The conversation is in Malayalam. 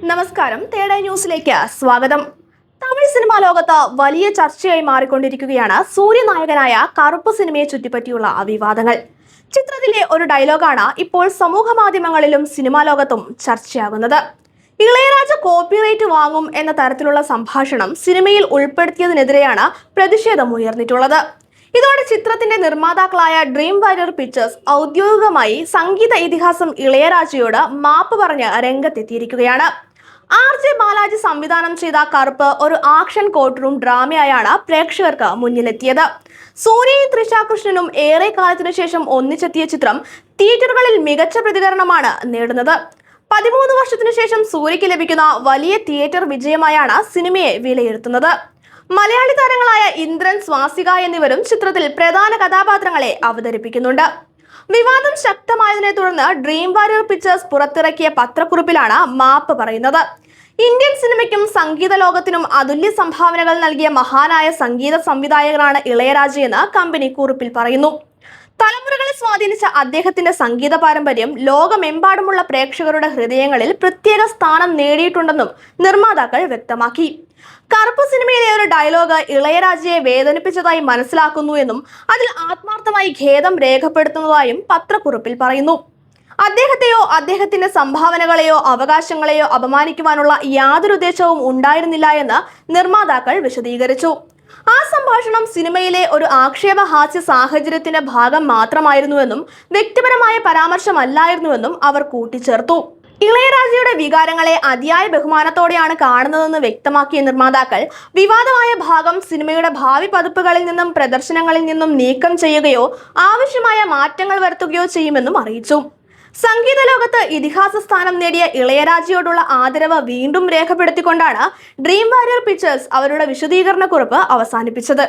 നമസ്കാരം, തേടേ ന്യൂസിലേക്ക് സ്വാഗതം. തമിഴ് സിനിമാ ലോകത്ത് വലിയ ചർച്ചയായി മാറിക്കൊണ്ടിരിക്കുകയാണ് സൂര്യനായകനായ കറുപ്പ് സിനിമയെ ചുറ്റിപ്പറ്റിയുള്ള വിവാദങ്ങൾ. ചിത്രത്തിലെ ഒരു ഡയലോഗാണ് ഇപ്പോൾ സമൂഹ മാധ്യമങ്ങളിലും സിനിമാ ലോകത്തും ചർച്ചയാകുന്നത്. ഇളയരാജ കോപ്പിറൈറ്റ് വാങ്ങും എന്ന തരത്തിലുള്ള സംഭാഷണം സിനിമയിൽ ഉൾപ്പെടുത്തിയതിനെതിരെയാണ് പ്രതിഷേധം ഉയർന്നിട്ടുള്ളത്. ഇതോടെ ചിത്രത്തിന്റെ നിർമ്മാതാക്കളായ ഡ്രീം വാരിയർ പിക്ചേഴ്സ് ഔദ്യോഗികമായി സംഗീത ഇതിഹാസം ഇളയരാജയോട് മാപ്പ് പറഞ്ഞ് രംഗത്തെത്തിയിരിക്കുകയാണ്. RJ ബാലാജി സംവിധാനം ചെയ്ത കറുപ്പ് ഒരു ആക്ഷൻ കോർട്ട് റൂം ഡ്രാമയായാണ് പ്രേക്ഷകർക്ക് മുന്നിലെത്തിയത്. സൂര്യയും തൃഷ കൃഷ്ണനും ഏറെ കാലത്തിനു ശേഷം ഒന്നിച്ചെത്തിയ ചിത്രം തിയേറ്ററുകളിൽ മികച്ച പ്രതികരണമാണ് നേടുന്നത്. 13 വർഷത്തിനു ശേഷം സൂര്യയ്ക്ക് ലഭിക്കുന്ന വലിയ തിയേറ്റർ വിജയമായാണ് സിനിമയെ വിലയിരുത്തുന്നത്. മലയാളി താരങ്ങളായ ഇന്ദ്രൻ, സ്വാസിക എന്നിവരും ചിത്രത്തിൽ പ്രധാന കഥാപാത്രങ്ങളെ അവതരിപ്പിക്കുന്നുണ്ട്. വിവാദം ശക്തമായതിനെ തുടർന്ന് ഡ്രീം വാരിയർ പിക്ചേഴ്സ് പുറത്തിറക്കിയ പത്രക്കുറിപ്പിലാണ് മാപ്പ് പറയുന്നത്. ഇന്ത്യൻ സിനിമയ്ക്കും സംഗീത ലോകത്തിനും അതുല്യ സംഭാവനകൾ നൽകിയ മഹാനായ സംഗീത സംവിധായകനാണ് ഇളയരാജയെന്ന് കമ്പനി കുറിപ്പിൽ പറയുന്നു. തലമുറകളെ സ്വാധീനിച്ച അദ്ദേഹത്തിന്റെ സംഗീത പാരമ്പര്യം ലോകമെമ്പാടുമുള്ള പ്രേക്ഷകരുടെ ഹൃദയങ്ങളിൽ പ്രത്യേക സ്ഥാനം നേടിയിട്ടുണ്ടെന്നും നിർമ്മാതാക്കൾ വ്യക്തമാക്കി. കറുപ്പ് സിനിമയിലെ ഒരു ഡയലോഗ് ഇളയരാജയെ വേദനിപ്പിച്ചതായി മനസ്സിലാക്കുന്നു എന്നും അതിൽ ആത്മാർത്ഥമായി ഖേദം രേഖപ്പെടുത്തുന്നതായും പത്രക്കുറിപ്പിൽ പറയുന്നു. അദ്ദേഹത്തെയോ അദ്ദേഹത്തിന്റെ സംഭാവനകളെയോ അവകാശങ്ങളെയോ അപമാനിക്കുവാനുള്ള യാതൊരു ഉദ്ദേശവും ഉണ്ടായിരുന്നില്ല എന്ന് നിർമ്മാതാക്കൾ വിശദീകരിച്ചു. ആ സംഭാഷണം സിനിമയിലെ ഒരു ആക്ഷേപഹാസ്യ സാഹചര്യത്തിന്റെ ഭാഗം മാത്രമായിരുന്നുവെന്നും വ്യക്തിപരമായ പരാമർശമല്ലായിരുന്നുവെന്നും അവർ കൂട്ടിച്ചേർത്തു. ഇളയരാജയുടെ വികാരങ്ങളെ അതിയായ ബഹുമാനത്തോടെയാണ് കാണുന്നതെന്ന് വ്യക്തമാക്കിയ നിർമ്മാതാക്കൾ വിവാദമായ ഭാഗം സിനിമയുടെ ഭാവി പതിപ്പുകളിൽ നിന്നും പ്രദർശനങ്ങളിൽ നിന്നും നീക്കം ചെയ്യുകയോ ആവശ്യമായ മാറ്റങ്ങൾ വരുത്തുകയോ ചെയ്യുമെന്നും അറിയിച്ചു. സംഗീത ലോകത്ത് ഇതിഹാസ സ്ഥാനം നേടിയ ഇളയരാജയോടുള്ള ആദരവ് വീണ്ടും രേഖപ്പെടുത്തിക്കൊണ്ടാണ് ഡ്രീം വാരിയർ പിക്ചേഴ്സ് അവരുടെ വിശദീകരണക്കുറിപ്പ് അവസാനിപ്പിച്ചത്.